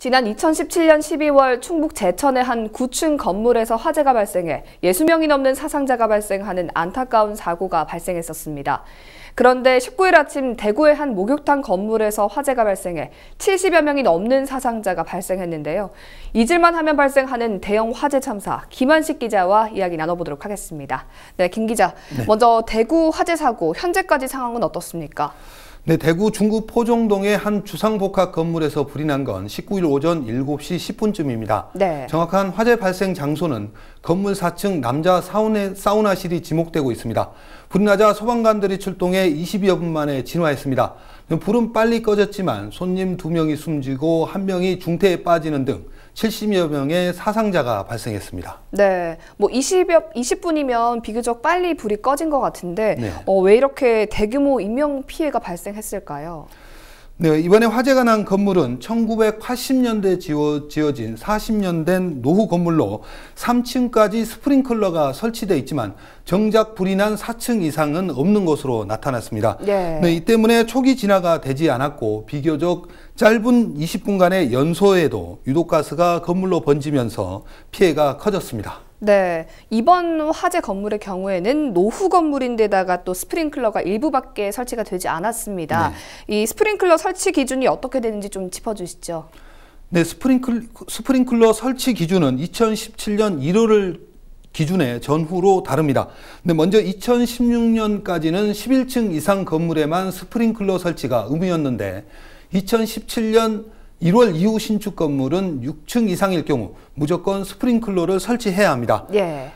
지난 2017년 12월 충북 제천의 한 9층 건물에서 화재가 발생해 60명이 넘는 사상자가 발생하는 안타까운 사고가 발생했었습니다. 그런데 19일 아침 대구의 한 목욕탕 건물에서 화재가 발생해 70여 명이 넘는 사상자가 발생했는데요. 잊을만 하면 발생하는 대형 화재 참사, 김한식 기자와 이야기 나눠보도록 하겠습니다. 네, 김 기자, 먼저 대구 화재 사고 현재까지 상황은 어떻습니까? 네, 대구 중구 포종동의 한 주상복합 건물에서 불이 난 건 19일 오전 7시 10분쯤입니다. 네. 정확한 화재 발생 장소는 건물 4층 남자 사우나실이 지목되고 있습니다. 불이 나자 소방관들이 출동해 20여 분 만에 진화했습니다. 불은 빨리 꺼졌지만 손님 2명이 숨지고 1명이 중태에 빠지는 등 70여 명의 사상자가 발생했습니다. 네, 20분이면 비교적 빨리 불이 꺼진 것 같은데 네. 왜 이렇게 대규모 인명 피해가 발생했을까요? 네, 이번에 화재가 난 건물은 1980년대 지어진 40년 된 노후 건물로 3층까지 스프링클러가 설치되어 있지만 정작 불이 난 4층 이상은 없는 것으로 나타났습니다. 네. 이 때문에 초기 진화가 되지 않았고 비교적 짧은 20분간의 연소에도 유독가스가 건물로 번지면서 피해가 커졌습니다. 네, 이번 화재 건물의 경우에는 노후 건물인데다가 또 스프링클러가 일부밖에 설치가 되지 않았습니다. 이 스프링클러 설치 기준이 어떻게 되는지 좀 짚어주시죠. 네, 스프링클러 설치 기준은 2017년 1월을 기준의 전후로 다릅니다. 근데 먼저 2016년까지는 11층 이상 건물에만 스프링클러 설치가 의무였는데 2017년 1월 이후 신축 건물은 6층 이상일 경우 무조건 스프링클러를 설치해야 합니다. 예.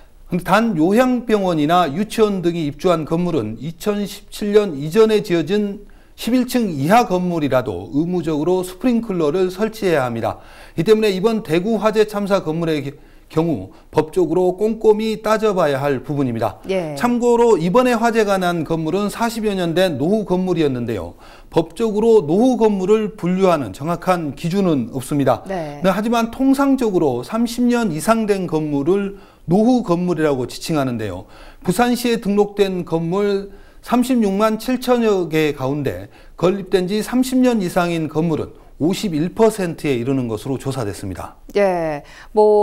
단 요양병원이나 유치원 등이 입주한 건물은 2017년 이전에 지어진 11층 이하 건물이라도 의무적으로 스프링클러를 설치해야 합니다. 이 때문에 이번 대구 화재 참사 건물의 경우 법적으로 꼼꼼히 따져봐야 할 부분입니다. 예. 참고로 이번에 화재가 난 건물은 40여 년 된 노후 건물이었는데요. 법적으로 노후 건물을 분류하는 정확한 기준은 없습니다. 네. 하지만 통상적으로 30년 이상 된 건물을 노후 건물이라고 지칭하는데요. 부산시에 등록된 건물 36만 7천여 개 가운데 건립된 지 30년 이상인 건물은 51%에 이르는 것으로 조사됐습니다. 예,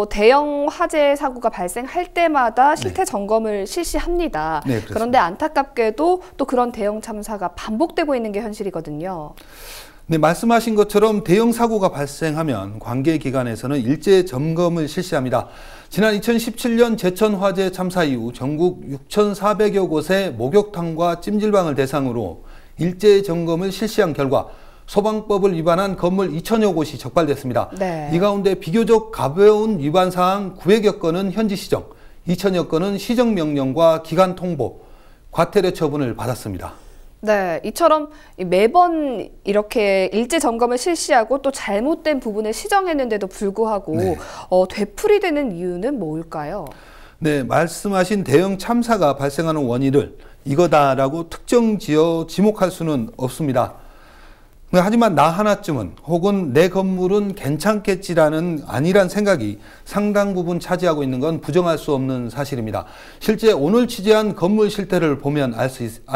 대형 화재 사고가 발생할 때마다 실태 점검을 실시합니다. 네, 그런데 안타깝게도 또 그런 대형 참사가 반복되고 있는 게 현실이거든요. 네, 말씀하신 것처럼 대형 사고가 발생하면 관계기관에서는 일제 점검을 실시합니다. 지난 2017년 제천 화재 참사 이후 전국 6,400여 곳의 목욕탕과 찜질방을 대상으로 일제 점검을 실시한 결과 소방법을 위반한 건물 2,000여 곳이 적발됐습니다. 네. 이 가운데 비교적 가벼운 위반 사항 900여 건은 현지 시정, 2,000여 건은 시정 명령과 기간 통보, 과태료 처분을 받았습니다. 네, 이처럼 매번 이렇게 일제 점검을 실시하고 또 잘못된 부분을 시정했는데도 불구하고 되풀이되는 이유는 뭘까요? 네, 말씀하신 대형 참사가 발생하는 원인을 이거다라고 특정 지어 지목할 수는 없습니다. 하지만 나 하나쯤은 혹은 내 건물은 괜찮겠지라는 안일한 생각이 상당 부분 차지하고 있는 건 부정할 수 없는 사실입니다. 실제 오늘 취재한 건물 실태를 보면 알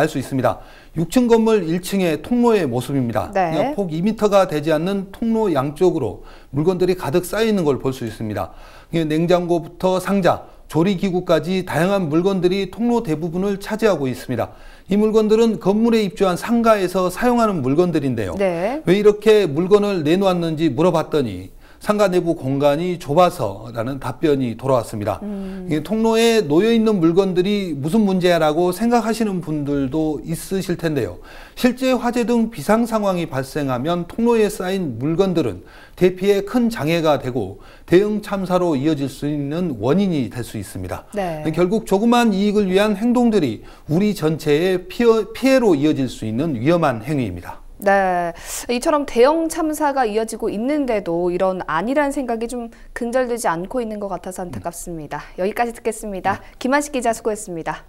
수 있습니다. 6층 건물 1층의 통로의 모습입니다. 네. 폭 2m가 되지 않는 통로 양쪽으로 물건들이 가득 쌓여 있는 걸 볼 수 있습니다. 냉장고부터 상자, 조리기구까지 다양한 물건들이 통로 대부분을 차지하고 있습니다. 이 물건들은 건물에 입주한 상가에서 사용하는 물건들인데요. 네. 왜 이렇게 물건을 내놓았는지 물어봤더니 상가 내부 공간이 좁아서라는 답변이 돌아왔습니다. 통로에 놓여있는 물건들이 무슨 문제야라고 생각하시는 분들도 있으실 텐데요. 실제 화재 등 비상 상황이 발생하면 통로에 쌓인 물건들은 대피에 큰 장애가 되고 대형 참사로 이어질 수 있는 원인이 될 수 있습니다. 네. 결국 조그만 이익을 위한 행동들이 우리 전체의 피해로 이어질 수 있는 위험한 행위입니다. 네, 이처럼 대형 참사가 이어지고 있는데도 이런 안일한 생각이 좀 근절되지 않고 있는 것 같아서 안타깝습니다. 여기까지 듣겠습니다. 김한식 기자 수고했습니다.